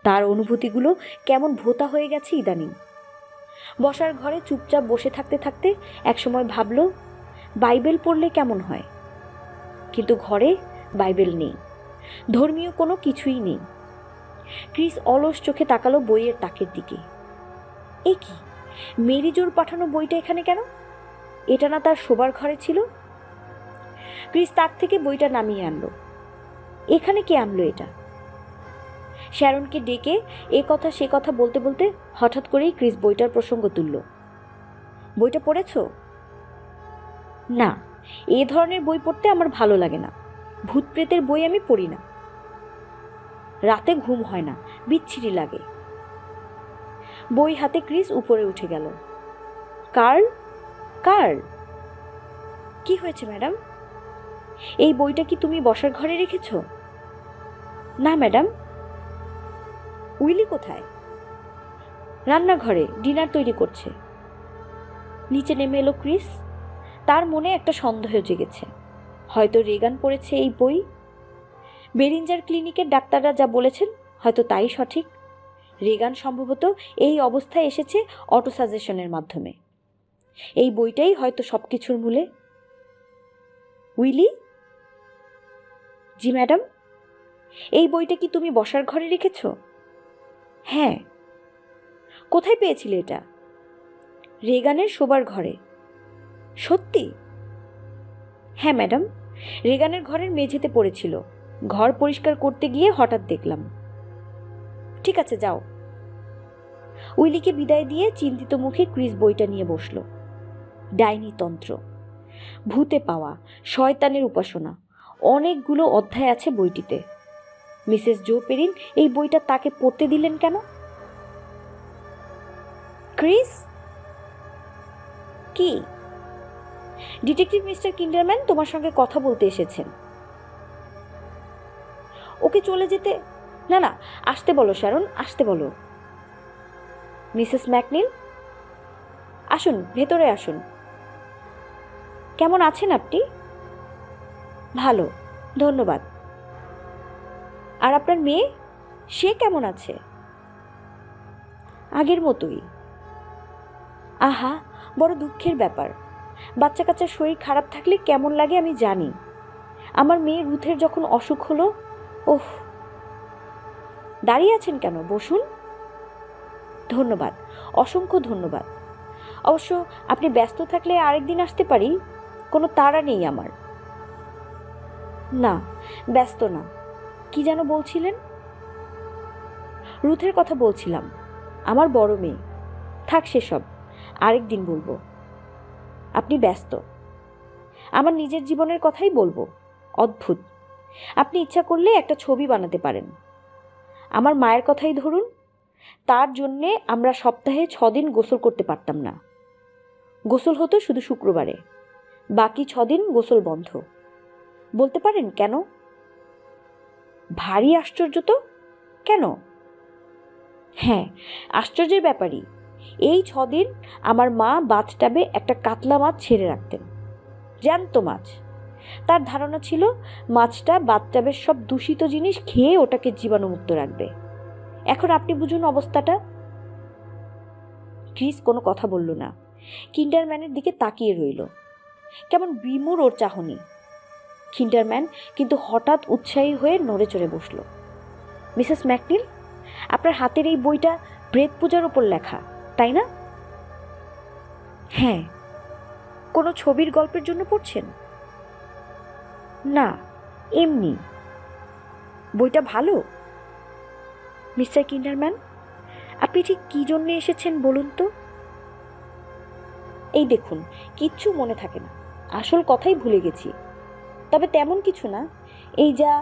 তার অনুভূতিগুলো কেমন ভোঁতা হয়ে গেছে ইদানিং। বসার ঘরে চুপচাপ বসে থাকতে থাকতে একসময় ভাবল বাইবেল পড়লে কেমন হয়, কিন্তু ঘরে বাইবেল নেই, ধর্মীয় কোনো কিছুই নেই। ক্রিস অলস চোখে তাকালো বইয়ের তাকের দিকে। এ কি, মেরি জোর পাঠানো বইটা এখানে কেন? এটা না তার শোবার ঘরে ছিল? ক্রিস তাক থেকে বইটা নামিয়ে আনলো। এখানে কে আনলো এটা? শ্যারনকে ডেকে এ কথা সে কথা বলতে বলতে হঠাৎ করেই ক্রিস বইটার প্রসঙ্গ তুলল। বইটা পড়েছ? না, এ ধরনের বই পড়তে আমার ভালো লাগে না। ভূত প্রেতের বই আমি পড়ি না। রাতে ঘুম হয় না, বিচ্ছিরি লাগে। বই হাতে ক্রিস উপরে উঠে গেল। কার্ল, কার্ল, কি হয়েছে ম্যাডাম? এই বইটা কি তুমি বসার ঘরে রেখেছ? না ম্যাডাম। উইলি কোথায়? রান্নাঘরে ডিনার তৈরি করছে। নিচে নেমে এলো ক্রিস। তার মনে একটা সন্দেহ জেগেছে, হয়তো রেগান পড়েছে এই বই। বেরিঞ্জার ক্লিনিকের ডাক্তাররা যা বলেছেন হয়তো তাই সঠিক। রেগান সম্ভবত এই অবস্থায় এসেছে অটো সাজেশনের মাধ্যমে। এই বইটাই হয়তো সবকিছুর মূলে। উইলি? জি ম্যাডাম। এই বইটা কি তুমি বসার ঘরে রেখেছ? হ্যাঁ। কোথায় পেয়েছিলে এটা? রেগানের শোবার ঘরে। সত্যি? হ্যাঁ ম্যাডাম, রেগানের ঘরের মেঝেতে পড়েছিল। ঘর পরিষ্কার করতে গিয়ে হঠাৎ দেখলাম। ঠিক আছে, যাও। উইলিকে বিদায় দিয়ে চিন্তিত মুখে ক্রিস বইটা নিয়ে বসল। ডাইনি তন্ত্র, ভূতে পাওয়া, শয়তানের উপাসনা, অনেকগুলো অধ্যায় আছে বইটিতে। মিসেস জো পেরিন এই বইটা তাকে পড়তে দিলেন কেন? ক্রিস? কি? ডিটেকটিভ মিস্টার কিন্ডারম্যান তোমার সঙ্গে কথা বলতে এসেছেন। ওকে চলে যেতে, না না, আসতে বলো শ্যারন, আসতে বলো। মিসেস ম্যাকনিল, আসুন, ভেতরে আসুন। কেমন আছেন আপনি? ভালো, ধন্যবাদ। আর আপনার মেয়ে, সে কেমন আছে? আগের মতোই। আহা, বড় দুঃখের ব্যাপার। বাচ্চা কাচ্চার শরীর খারাপ থাকলে কেমন লাগে আমি জানি। আমার মেয়ে রুথের যখন অসুখ হলো, ওহ। দাঁড়িয়ে আছেন কেন? বসুন। ধন্যবাদ, অসংখ্য ধন্যবাদ। অবশ্য আপনি ব্যস্ত থাকলে আরেকদিন আসতে পারি, কোনো তাড়া নেই আমার। না, ব্যস্ত না। কি যেন বলছিলেন? রুথের কথা বলছিলাম, আমার বড় মেয়ে। থাক সেসব, আরেকদিন বলবো। আপনি ব্যস্ত? আমার নিজের জীবনের কথাই বলবো। অদ্ভুত, আপনি ইচ্ছা করলে একটা ছবি বানাতে পারেন। আমার মায়ের কথাই ধরুন, তার জন্যে আমরা সপ্তাহে 6 দিন গোসল করতে পারতাম না। গোসল হতো শুধু শুক্রবারে, বাকি 6 দিন গোসল বন্ধ। বলতে পারেন কেন? ভারী আশ্চর্য তো। কেন? হ্যাঁ, আশ্চর্যের ব্যাপারই। এই 6 দিন আমার মা বাথটাবে একটা কাতলা মাছ ছেড়ে রাখতেন, জ্যান্ত মাছ। তার ধারণা ছিল মাছটা বাথটাবের সব দূষিত জিনিস খেয়ে ওটাকে জীবাণুমুক্ত রাখবে। এখন আপনি বুঝুন অবস্থাটা। ক্রিস কোনো কথা বলল না, কিন্ডারম্যানের দিকে তাকিয়ে রইল। কেমন বিমূঢ় ওর চাহনি। কিন্ডারম্যান কিন্তু হঠাৎ উৎসাহী হয়ে নড়ে চড়ে বসল। মিসেস ম্যাকনিল, আপনার হাতের এই বইটা প্রেত পূজার ওপর লেখা, তাই না? হ্যাঁ। কোনো ছবির গল্পের জন্য পড়ছেন? না, এমনি। বইটা ভালো? মিস্টার কিন্ডারম্যান, আপনি ঠিক কী জন্য এসেছেন বলুন তো? এই দেখুন, কিচ্ছু মনে থাকে না, আসল কথাই ভুলে গেছি। তবে তেমন কিছু না, এই যা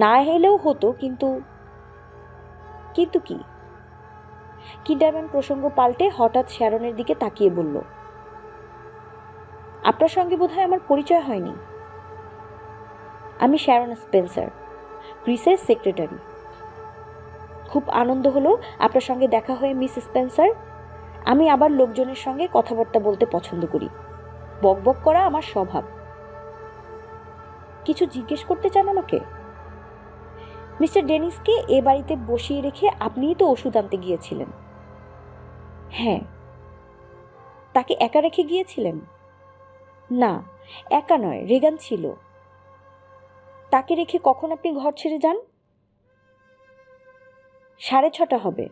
না এলেও হতো, কিন্তু কিন্তু কি? কিন্ডারম্যান প্রসঙ্গ পাল্টে হঠাৎ শ্যারনের দিকে তাকিয়ে বলল, আপনার সঙ্গে বোধহয় আমার পরিচয় হয়নি। আমি শ্যারন স্পেন্সার, ক্রিসের সেক্রেটারি। খুব আনন্দ হলো আপনার সঙ্গে দেখা হয়ে মিস স্পেন্সার। আমি আবার লোকজনের সঙ্গে কথাবার্তা বলতে পছন্দ করি। বকবক করা আমার স্বভাব। কিছু জিজ্ঞেস করতে চান আমাকে? মিস্টার ডেনিসকে এ বাড়িতে বসিয়ে রেখে আপনিই তো ওষুধ আনতে গিয়েছিলেন। হ্যাঁ। তাকে একা রেখে গিয়েছিলেন? না, একা নয়, রেগান ছিল। তাকে রেখে কখন আপনি ঘর ছেড়ে যান? 6:30 হবে।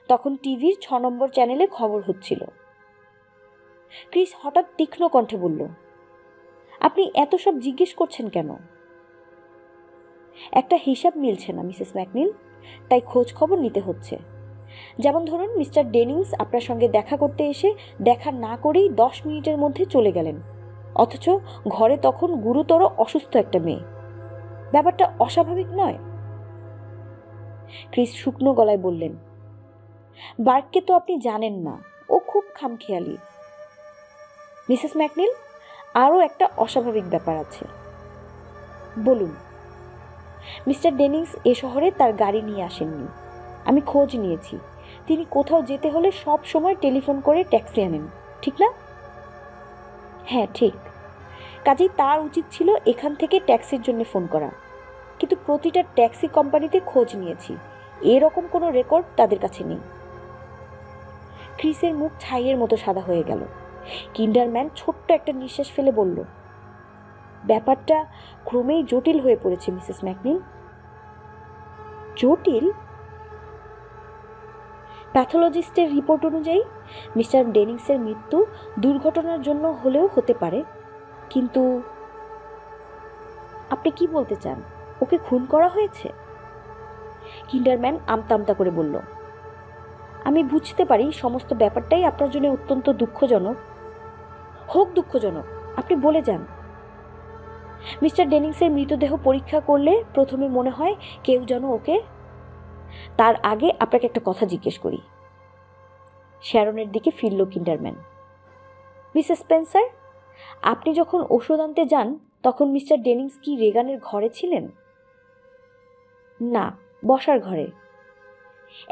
তখন টিভির 6 নম্বর চ্যানেলে খবর হচ্ছিল। ক্রিস হঠাৎ তীক্ষ্ণ কণ্ঠে বলল, আপনি এত সব জিজ্ঞেস করছেন কেন? একটা হিসাব মিলছে না মিসেস ম্যাকনিল, তাই খোঁজ খবর নিতে হচ্ছে। যেমন ধরুন, মিস্টার ডেনিংস আপনার সঙ্গে দেখা করতে এসে দেখা না করেই 10 মিনিটের মধ্যে চলে গেলেন, অথচ ঘরে তখন গুরুতর অসুস্থ একটা মেয়ে। ব্যাপারটা অস্বাভাবিক নয়? ক্রিস শুকনো গলায় বললেন, বার্ককে তো আপনি জানেন না, ও খুব খামখেয়ালি। মিসেস ম্যাকনিল, আরও একটা অস্বাভাবিক ব্যাপার আছে। বলুন। মিস্টার ডেনিংস এ শহরে তার গাড়ি নিয়ে আসেননি। আমি খোঁজ নিয়েছি, তিনি কোথাও যেতে হলে সব সময় টেলিফোন করে ট্যাক্সি আনেন, ঠিক না? হ্যাঁ, ঠিক। কাজেই তার উচিত ছিল এখান থেকে ট্যাক্সির জন্য ফোন করা, কিন্তু প্রতিটা ট্যাক্সি কোম্পানিতে খোঁজ নিয়েছি, এরকম কোনো রেকর্ড তাদের কাছে নেই। ক্রিসের মুখ ছাইয়ের মতো সাদা হয়ে গেল। কিন্ডারম্যান ছোট্ট একটা নিঃশ্বাস ফেলে বলল, ব্যাপারটা ক্রমেই জটিল হয়ে পড়েছে মিসেস ম্যাকনিল। জটিল? প্যাথোলজিস্টের রিপোর্ট অনুযায়ী মিস্টার ডেনিংসের মৃত্যু দুর্ঘটনার জন্য হলেও হতে পারে, কিন্তু আপনি কি বলতে চান, ওকে খুন করা হয়েছে? কিন্ডারম্যান আমতা আমতা করে বলল, আমি বুঝতে পারি সমস্ত ব্যাপারটাই আপনার জন্য অত্যন্ত দুঃখজনক। হোক দুঃখজনক, আপনি বলে যান। মিস্টার ডেনিংসের মৃতদেহ পরীক্ষা করলে প্রথমে মনে হয় কেউ যেন ওকে। তার আগে আপনাকে একটা কথা জিজ্ঞেস করি। শ্যারনের দিকে ফিরল কিন্ডারম্যান। মিসেস স্পেন্সার, আপনি যখন ওষুধ আনতে যান তখন মিস্টার ডেনিংস কি রেগানের ঘরে ছিলেন? না, বসার ঘরে।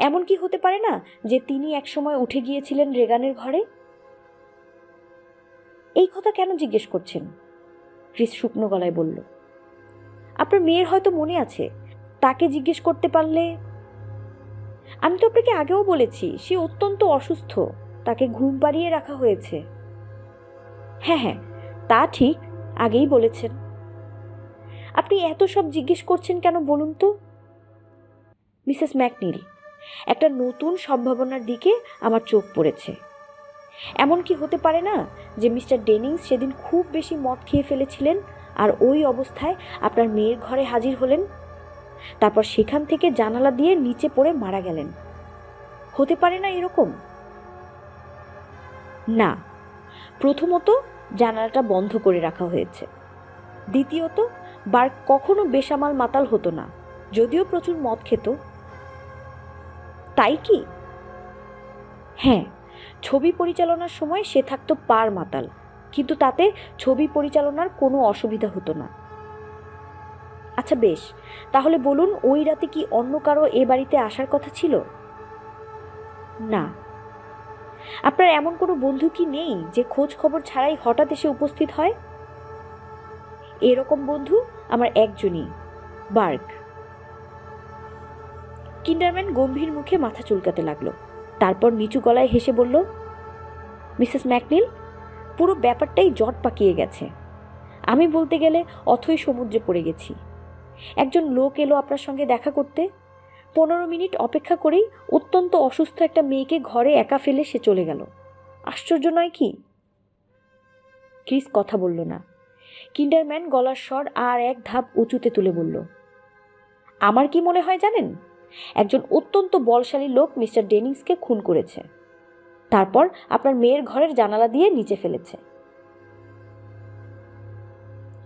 এমন কি হতে পারে না যে তিনি একসময় উঠে গিয়েছিলেন রেগানের ঘরে? এই কথা কেন জিজ্ঞেস করছেন? ক্রিস শুকনো গলায় বলল, আপনার মেয়ের হয়তো মনে আছে, তাকে জিজ্ঞেস করতে পারলে। আমি তো আপনাকে আগেও বলেছি সে অত্যন্ত অসুস্থ, তাকে ঘুম পাড়িয়ে রাখা হয়েছে। হ্যাঁ হ্যাঁ, তা ঠিক, আগেই বলেছেন। আপনি এত সব জিজ্ঞেস করছেন কেন বলুন তো? মিসেস ম্যাকনিল, একটা নতুন সম্ভাবনার দিকে আমার চোখ পড়েছে। এমন কি হতে পারে না যে মিস্টার ডেনিংস সেদিন খুব বেশি মদ খেয়ে ফেলেছিলেন আর ওই অবস্থায় আপনার মেয়ের ঘরে হাজির হলেন, তারপর সেখান থেকে জানালা দিয়ে নিচে পড়ে মারা গেলেন? হতে পারে না এরকম? না, প্রথমত জানালাটা বন্ধ করে রাখা হয়েছে। দ্বিতীয়ত, বার্ক কখনো বেসামাল মাতাল হতো না, যদিও প্রচুর মদ খেত। তাই কি? হ্যাঁ, ছবি পরিচালনার সময় সে থাকতো পার মাতাল, কিন্তু তাতে ছবি পরিচালনার কোনো অসুবিধা হতো না। আচ্ছা বেশ, তাহলে বলুন, ওই রাতে কি অন্য কারো এ বাড়িতে আসার কথা ছিল? না। আপনার এমন কোনো বন্ধু কি নেই যে খোঁজ খবর ছাড়াই হঠাৎ এসে উপস্থিত হয়? এরকম বন্ধু আমার একজনই, বার্গ। কিন্ডারম্যান গম্ভীর মুখে মাথা চুলকাতে লাগলো। তারপর নিচু গলায় হেসে বলল, মিসেস ম্যাকনিল, পুরো ব্যাপারটাই জট পাকিয়ে গেছে। আমি বলতে গেলে অথই সমুদ্রে পড়ে গেছি। একজন লোক এলো আপনার সঙ্গে দেখা করতে। 15 মিনিট অপেক্ষা করেই অত্যন্ত অসুস্থ একটা মেয়েকে ঘরে একা ফেলে সে চলে গেল। আশ্চর্য নয় কি? ক্রিস কথা বলল না। কিন্ডারম্যান গলার স্বর আর এক ধাপ উঁচুতে তুলে বলল, আমার কি মনে হয় জানেন? একজন অত্যন্ত বলশালী লোক মিস্টার ডেনিংসকে খুন করেছে, তারপর আপনার মেয়ের ঘরের জানালা দিয়ে নিচে ফেলেছে।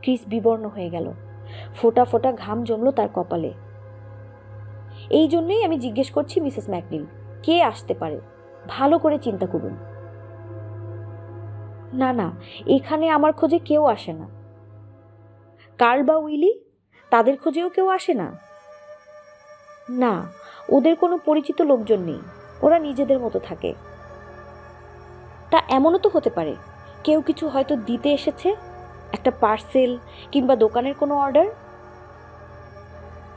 ক্রিস বিবর্ণ হয়ে গেল। ফোঁটা ফোঁটা ঘাম জমল তার কপালে। এই জন্যই আমি জিজ্ঞেস করছি মিসেস ম্যাকনিল, কে আসতে পারে? ভালো করে চিন্তা করুন। না না, এখানে আমার খোঁজে কেউ আসে না। কার্ল বা উইলি, তাদের খোঁজেও কেউ আসে না? না, ওদের কোনো পরিচিত লোকজন নেই, ওরা নিজেদের মতো থাকে। তা এমনও তো হতে পারে কেউ কিছু হয়তো দিতে এসেছে, একটা পার্সেল কিংবা দোকানের কোনো অর্ডার।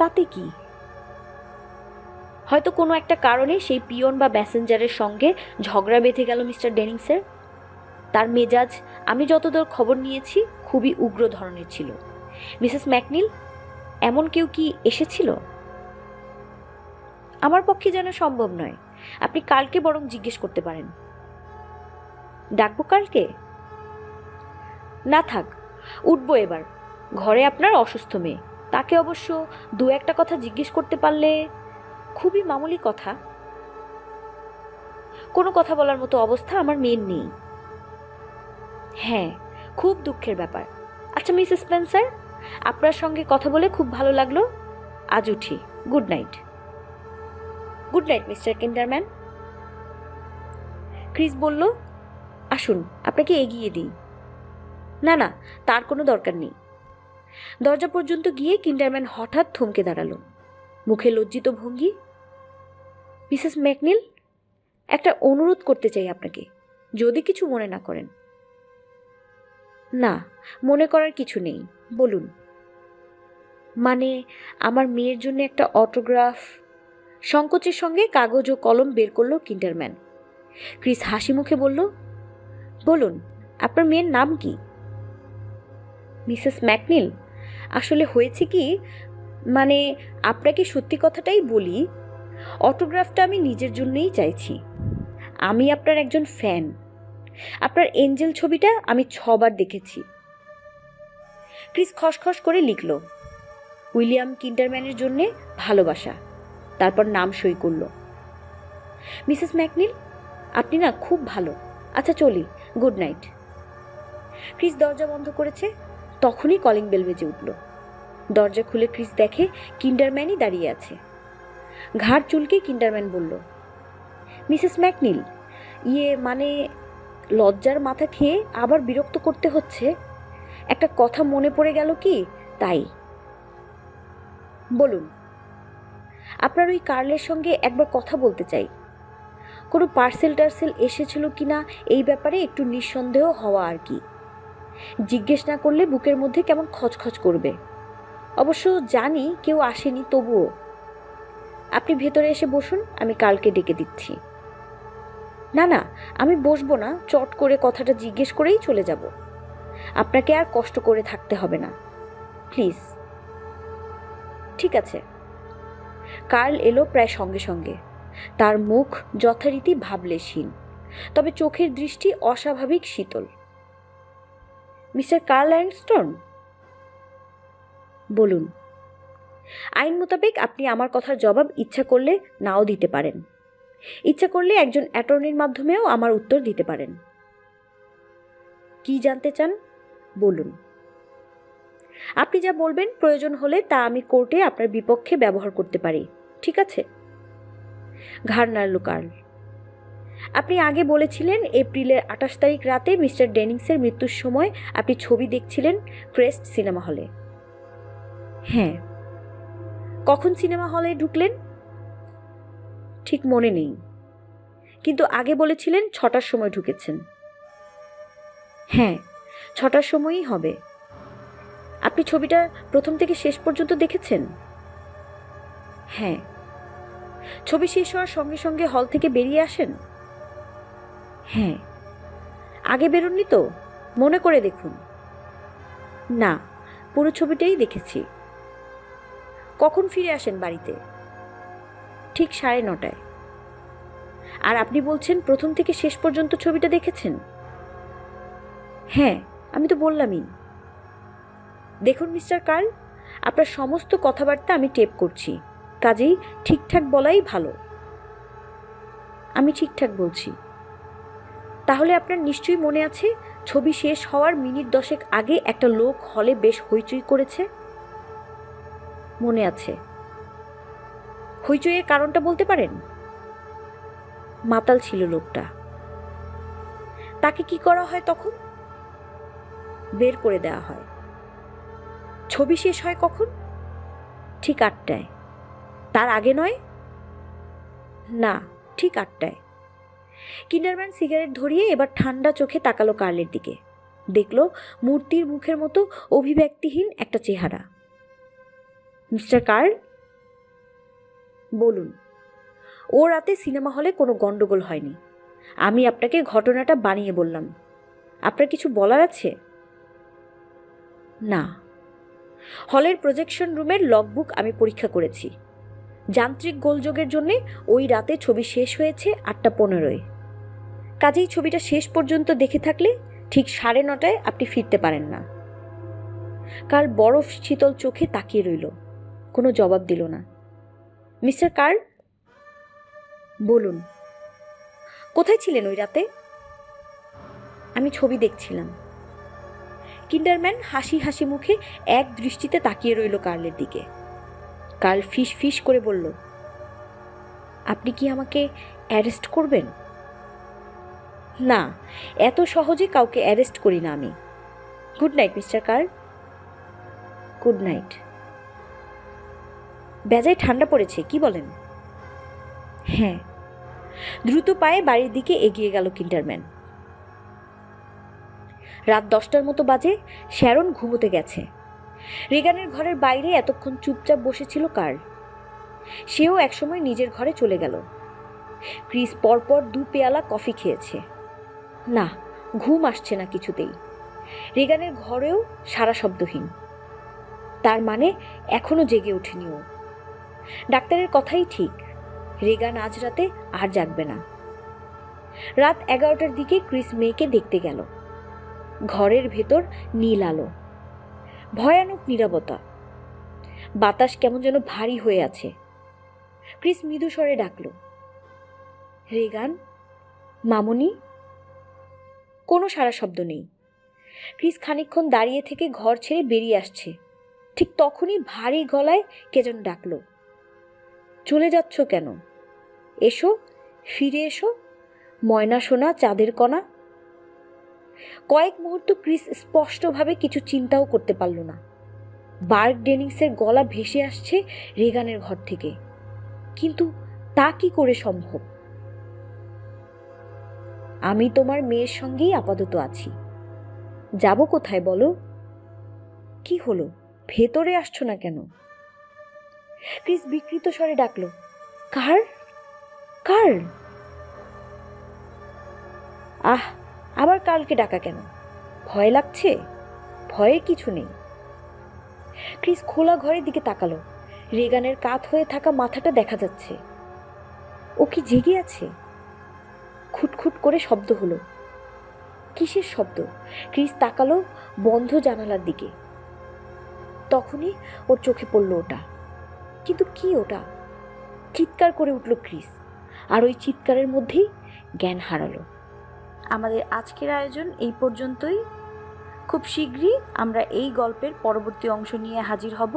তাতে কি? হয়তো কোনো একটা কারণে সেই পিয়ন বা প্যাসেঞ্জারের সঙ্গে ঝগড়া বেঁধে গেল মিস্টার ডেনিংসের। তার মেজাজ, আমি যতদূর খবর নিয়েছি, খুবই উগ্র ধরনের ছিল। মিসেস ম্যাকনিল, এমন কেউ কি এসেছিল? আমার পক্ষে যেন সম্ভব নয়। আপনি কালকে বরং জিজ্ঞেস করতে পারেন। ডাকবো কালকে? না থাক, উঠবো এবার। ঘরে আপনার অসুস্থ মেয়ে, তাকে অবশ্য দু একটা কথা জিজ্ঞেস করতে পারলে। খুবই মামুলি কথা। কোনো কথা বলার মতো অবস্থা আমার মেয়ের নেই। হ্যাঁ, খুব দুঃখের ব্যাপার। আচ্ছা মিসেস স্পেন্সার, আপনার সঙ্গে কথা বলে খুব ভালো লাগলো। আজ উঠি। Good night. Good night Mr Kinderman. Chris বলল, আসুন আপনাকে এগিয়ে দিই। না না, তার কোনো দরকার নেই। দরজা পর্যন্ত গিয়ে কিন্ডারম্যান হঠাৎ থমকে দাঁড়ালো, মুখে লজ্জিত ভঙ্গি। মিসেস ম্যাকনিল, একটা অনুরোধ করতে চাই আপনাকে, যদি কিছু মনে না করেন। না, মনে করার কিছু নেই, বলুন। মানে, আমার মেয়ের জন্য একটা অটোগ্রাফ। সংকোচের সঙ্গে কাগজ ও কলম বের করলো কিন্ডারম্যান। ক্রিস হাসি মুখে বলল, বলুন, আপনার মেয়ের নাম কি? মিসেস ম্যাকনিল, আসলে হয়েছে কি, মানে, আপনাকে সত্যি কথাটাই বলি, অটোগ্রাফটা আমি নিজের জন্যই চাইছি। আমি আপনার একজন ফ্যান। আপনার এঞ্জেল ছবিটা আমি 6 বার দেখেছি। ক্রিস খসখস করে লিখল, উইলিয়াম কিন্ডারম্যানের জন্যে ভালোবাসা, তারপর নাম সই করল। মিসেস ম্যাকনিল, আপনি না খুব ভালো। আচ্ছা চলি, গুড নাইট। ক্রিস দরজা বন্ধ করেছে, তখনই কলিং বেল বেজে উঠল। দরজা খুলে ক্রিস দেখে কিন্ডারম্যানই দাঁড়িয়ে আছে। ঘাড় চুলকে কিন্ডারম্যান বলল, মিসেস ম্যাকনিল, মানে, লজ্জার মাথা খেয়ে আবার বিরক্ত করতে হচ্ছে। একটা কথা মনে পড়ে গেল কি, তাই। বলুন। আপনার ওই কার্লের সঙ্গে একবার কথা বলতে চাই। কোনো পার্সেল টার্সেল এসেছিল কিনা এই ব্যাপারে একটু নিঃসন্দেহ হওয়া আর কি। জিজ্ঞেস না করলে বুকের মধ্যে কেমন খচখচ করবে। অবশ্য জানি কেউ আসেনি, তবুও। আপনি ভেতরে এসে বসুন, আমি কালকে ডেকে দিচ্ছি। না না, আমি বসবো না, চট করে কথাটা জিজ্ঞেস করেই চলে যাব। আপনাকে আর কষ্ট করে থাকতে হবে না, প্লিজ। ঠিক আছে। কার্ল এলো প্রায় সঙ্গে সঙ্গে। তার মুখ যথারীতি ভাবলেশহীন, তবে চোখের দৃষ্টি অস্বাভাবিক শীতল। মিস্টার কার্ল ল্যাংস্টন, বলুন। আইন মোতাবেক আপনি আমার কথার জবাব ইচ্ছা করলে নাও দিতে পারেন। ইচ্ছা করলে একজন অ্যাটর্নির মাধ্যমেও আমার উত্তর দিতে পারেন। কি জানতে চান, বলুন। আপনি যা বলবেন, প্রয়োজন হলে তা আমি কোর্টে আপনার বিপক্ষে ব্যবহার করতে পারি, ঠিক আছে? ঘাড় নাড়ল কার্ল। আপনি আগে বলেছিলেন এপ্রিলের 28 তারিখ রাতে মিস্টার ডেনিংসের মৃত্যুর সময় আপনি ছবি দেখছিলেন ক্রেস্ট সিনেমা হলে। হ্যাঁ। কখন সিনেমা হলে ঢুকলেন? ঠিক মনে নেই, কিন্তু আগে বলেছিলেন 6টার সময় ঢুকেছেন। হ্যাঁ, 6টার সময়ই হবে। আপনি ছবিটা প্রথম থেকে শেষ পর্যন্ত দেখেছেন? হ্যাঁ। ছবি শেষ হওয়ার সঙ্গে সঙ্গে হল থেকে বেরিয়ে আসেন? হ্যাঁ। আগে বেরোননি তো? মনে করে দেখুন। না, পুরো ছবিটাই দেখেছি। কখন ফিরে আসেন বাড়িতে? ঠিক 9:30টায়। আর আপনি বলছেন প্রথম থেকে শেষ পর্যন্ত ছবিটা দেখেছেন? হ্যাঁ, আমি তো বললামই। দেখুন মিস্টার কার্ল, আপনার সমস্ত কথাবার্তা আমি টেপ করছি, কাজেই ঠিকঠাক বলাই ভালো। আমি ঠিকঠাক বলছি। তাহলে আপনার নিশ্চয়ই মনে আছে ছবি শেষ হওয়ার মিনিট 10 আগে একটা লোক হলে বেশ হইচই করেছে? মনে আছে। হইচইয়ের কারণটা বলতে পারেন? মাতাল ছিল লোকটা। তাকে কি করা হয় তখন? বের করে দেওয়া হয়। ছবি শেষ হয় কখন? ঠিক 8টায়। তার আগে নয়? না, ঠিক 8টায়। কিন্ডারম্যান সিগারেট ধরিয়ে এবার ঠান্ডা চোখে তাকালো কার্লের দিকে। দেখল মূর্তির মুখের মতো অভিব্যক্তিহীন একটা চেহারা। মিস্টার কার্ল, বলুন। ও রাতে সিনেমা হলে কোনো গন্ডগোল হয়নি। আমি আপনাকে ঘটনাটা বানিয়ে বললাম। আপনার কিছু বলার আছে? না। হলের প্রজেকশন রুমের লগবুক আমি পরীক্ষা করেছি। যান্ত্রিক গোলযোগের জন্যে ওই রাতে ছবি শেষ হয়েছে 8:15-য়। কাজেই ছবিটা শেষ পর্যন্ত দেখে থাকলে ঠিক 9:30টায় আপনি ফিরতে পারেন না। কার্ল বরফ শীতল চোখে তাকিয়ে রইল, কোনো জবাব দিল না। মিস্টার কার্ল, বলুন। কোথায় ছিলেন ওই রাতে? আমি ছবি দেখছিলাম। কিন্ডারম্যান হাসি হাসি মুখে এক দৃষ্টিতে তাকিয়ে রইল কার্লের দিকে। কার্ল ফিস ফিস করে বলল, আপনি কি আমাকে অ্যারেস্ট করবেন? না, এত সহজে কাউকে অ্যারেস্ট করি না আমি। Good night mister Karl. Good night. বেজায় ঠান্ডা পড়েছে, কি বলেন? হ্যাঁ। দ্রুত পায়ে বাড়ির দিকে এগিয়ে গেল কিন্ডারম্যান। রাত 10টার মতো বাজে। শ্যারন ঘুমোতে গেছে। রেগানের ঘরের বাইরে এতক্ষণ চুপচাপ বসেছিল কার্ল। সেও একসময় নিজের ঘরে চলে গেল। ক্রিস পরপর 2 পেয়ালা কফি খেয়েছে। না, ঘুম আসছে না কিছুতেই। রেগানের ঘরেও সারা শব্দহীন। তার মানে এখনো জেগে ওঠেনি ও। ডাক্তারের কথাই ঠিক, রেগান আজ রাতে আর জাগবে না। রাত 11টার দিকে ক্রিস মেয়েকে দেখতে গেল। ঘরের ভেতর নীল আলো, ভয়ানক নীরবতা। বাতাস কেমন যেন ভারী হয়ে আছে। ক্রিস মৃদু স্বরে ডাকল, রেগান, মামুনি। কোনো সারা শব্দ নেই। ক্রিস খানিকক্ষণ দাঁড়িয়ে থেকে ঘর ছেড়ে বেরিয়ে আসছে। ঠিক তখনই ভারী গলায় কে যেন ডাকল, চলে যাচ্ছ কেন? এসো, ফিরে এসো, ময়না সোনা, চাঁদের কণা। কয়েক মুহূর্ত ক্রিস স্পষ্টভাবে কিছু চিন্তাও করতে পারল না। বার্ক ডেনিংসের গলা ভেসে আসছে রেগানের ঘর থেকে, কিন্তু তা কি করে সম্ভব? আমি তোমার মেয়ের সঙ্গেই আপাতত আছি। যাব কোথায় বলো? কি হলো, ভেতরে আসছো না কেন? ক্রিস বিকৃত স্বরে ডাকলো, কার্ল, কার্ল। আহ, আবার কার্লকে ডাকা কেন? ভয় লাগছে? ভয়ের কিছু নেই। ক্রিস খোলা ঘরের দিকে তাকালো। রেগানের কাত হয়ে থাকা মাথাটা দেখা যাচ্ছে। ও কি জেগে আছে? খুটখুট করে শব্দ হলো। কিসের শব্দ? ক্রিস তাকালো বন্ধ জানালার দিকে। তখনই ওর চোখে পড়ল ওটা। কিন্তু কি ওটা? চিৎকার করে উঠল ক্রিস, আর ওই চিৎকারের মধ্যেই জ্ঞান হারালো। আমাদের আজকের আয়োজন এই পর্যন্তই। খুব শীঘ্রই আমরা এই গল্পের পরবর্তী অংশ নিয়ে হাজির হব।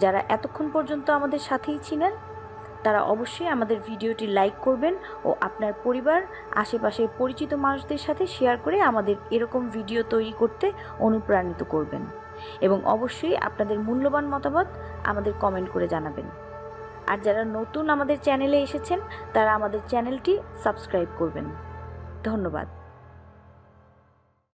যারা এতক্ষণ পর্যন্ত আমাদের সাথেই ছিলেন তারা অবশ্যই আমাদের ভিডিওটি লাইক করবেন ও আপনার পরিবার, আশেপাশের পরিচিত মানুষদের সাথে শেয়ার করে আমাদের এরকম ভিডিও তৈরি করতে অনুপ্রাণিত করবেন। এবং অবশ্যই আপনাদের মূল্যবান মতামত আমাদের কমেন্ট করে জানাবেন। আর যারা নতুন আমাদের চ্যানেলে এসেছেন তারা আমাদের চ্যানেলটি সাবস্ক্রাইব করবেন। ধন্যবাদ।